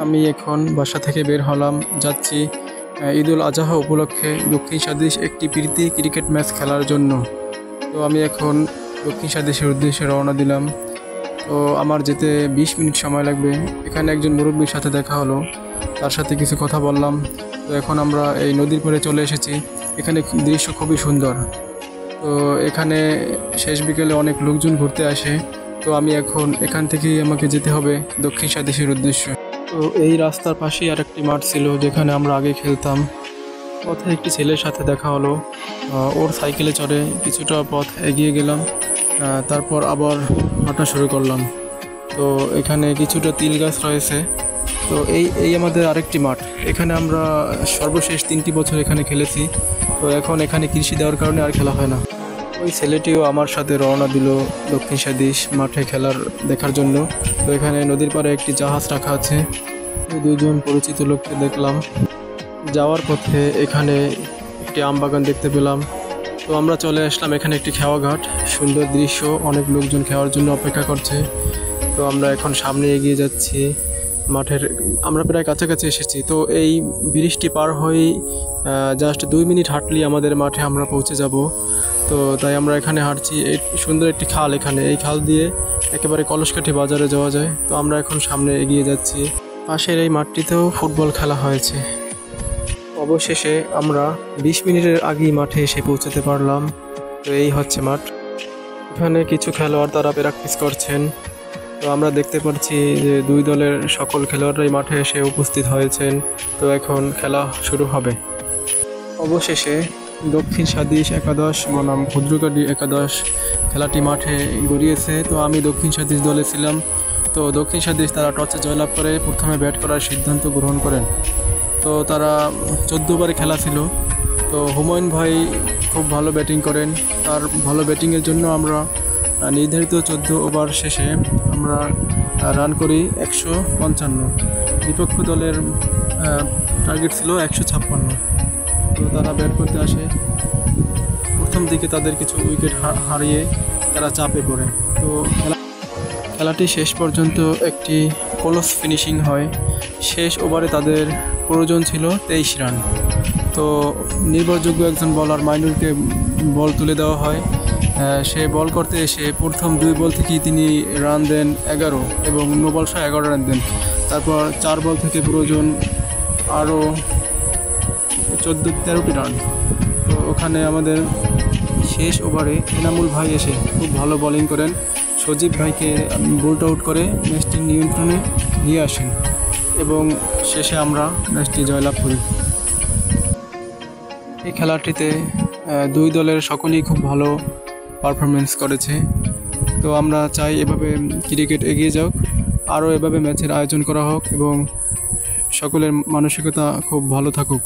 আমি এখন বাসা থেকে বের হলাম, যাচ্ছি ঈদুল আজহা উপলক্ষে দক্ষিণ স্বাদেশ একটি প্রীতি ক্রিকেট ম্যাচ খেলার জন্য। তো আমি এখন দক্ষিণ স্বাদেশের উদ্দেশ্যে রওনা দিলাম। তো আমার যেতে 20 মিনিট সময় লাগবে। এখানে একজন মুরব্বীর সাথে দেখা হলো, তার সাথে কিছু কথা বললাম। তো এখন আমরা এই নদীর পাড়ে চলে এসেছি। এখানে দৃশ্য খুবই সুন্দর। তো এখানে শেষ বিকেলে অনেক লোকজন ঘুরতে আসে। তো আমি এখন এখান থেকেই আমাকে যেতে হবে দক্ষিণ স্বাদেশের উদ্দেশ্যে। তো এই রাস্তার পাশেই আরেকটি মাঠ ছিল যেখানে আমরা আগে খেলতাম। পথে একটি ছেলের সাথে দেখা হলো, ওর সাইকেলে চড়ে কিছুটা পথ এগিয়ে গেলাম, তারপর আবার হাঁটা শুরু করলাম। তো এখানে কিছুটা তিল গাছ রয়েছে। তো এই আমাদের আরেকটি মাঠ। এখানে আমরা সর্বশেষ 3টি বছর এখানে খেলেছি। তো এখন এখানে কৃষি দেওয়ার কারণে আর খেলা হয় না। ওই ছেলেটিও আমার সাথে রওনা দিল দক্ষিণ স্বাদেশ মাঠে খেলার দেখার জন্য। তো এখানে নদীর পাড়ে একটি জাহাজ রাখা আছে। দুজন পরিচিত লোককে দেখলাম। যাওয়ার পথে এখানে একটি আম বাগান দেখতে পেলাম। তো আমরা চলে আসলাম এখানে একটি খেওয়া ঘাট। সুন্দর দৃশ্য, অনেক লোকজন খাওয়ার জন্য অপেক্ষা করছে। তো আমরা এখন সামনে এগিয়ে যাচ্ছি মাঠের, আমরা প্রায় কাছাকাছি এসেছি। তো এই ব্রিজটি পার হয়েই জাস্ট 2 মিনিট হাঁটলেই আমাদের মাঠে আমরা পৌঁছে যাব। তো তাই আমরা এখানে হাঁটছি। এই সুন্দর একটি খাল, এখানে এই খাল দিয়ে একেবারে কলসকাঠি বাজারে যাওয়া যায়। তো আমরা এখন সামনে এগিয়ে যাচ্ছি। পাশের এই মাঠটিতেও ফুটবল খেলা হয়েছে। অবশেষে আমরা 20 মিনিটের আগেই মাঠে এসে পৌঁছাতে পারলাম। তো এই হচ্ছে মাঠ। এখানে কিছু খেলোয়াড় তারা প্র্যাকটিস করছেন। তো আমরা দেখতে পাচ্ছি যে 2 দলের সকল খেলোয়াড়রাই মাঠে এসে উপস্থিত হয়েছেন। তো এখন খেলা শুরু হবে। অবশেষে দক্ষিণ স্বাদেশ একাদশ বনাম ক্ষুদ্রকাটি একাদশ খেলাটি মাঠে গড়িয়েছে। তো আমি দক্ষিণ স্বাদেশ দলে ছিলাম। তো দক্ষিণ স্বাদেশ তারা টসে জয়লাভ করে প্রথমে ব্যাট করার সিদ্ধান্ত গ্রহণ করেন। তো তারা 14 ওভারে খেলা ছিল। তো হুমায়ুন ভাই খুব ভালো ব্যাটিং করেন। তার ভালো ব্যাটিংয়ের জন্য আমরা নির্ধারিত 14 ওভার শেষে আমরা রান করি 155। বিপক্ষ দলের টার্গেট ছিল 156। তো তারা ব্যাট করতে আসে। প্রথম দিকে তাদের কিছু উইকেট হারিয়ে তারা চাপে পড়ে। তো খেলাটি শেষ পর্যন্ত একটি ক্লোজ ফিনিশিং হয়। শেষ ওভারে তাদের প্রয়োজন ছিল 23 রান। তো নির্ভরযোগ্য একজন বলার মাইনুরকে বল তুলে দেওয়া হয়। সে বল করতে এসে প্রথম 2 বল থেকেই তিনি রান দেন 11 এবং নো বল সহ 11 রান দেন। তারপর 4 বল থেকে প্রয়োজন আরও 13টি রান। তো ওখানে আমাদের শেষ ওভারে এনামুল ভাই এসে খুব ভালো বোলিং করেন। সজীব ভাইকে বোল্ড আউট করে ম্যাচটি নিয়ন্ত্রণে নিয়ে আসেন এবং শেষে আমরা ম্যাচটি জয়লাভ করি। এই খেলাটিতে 2 দলের সকলেই খুব ভালো পারফরমেন্স করেছে। তো আমরা চাই এভাবে ক্রিকেট এগিয়ে যাক, আরও এভাবে ম্যাচের আয়োজন করা হোক এবং সকলের মানসিকতা খুব ভালো থাকুক।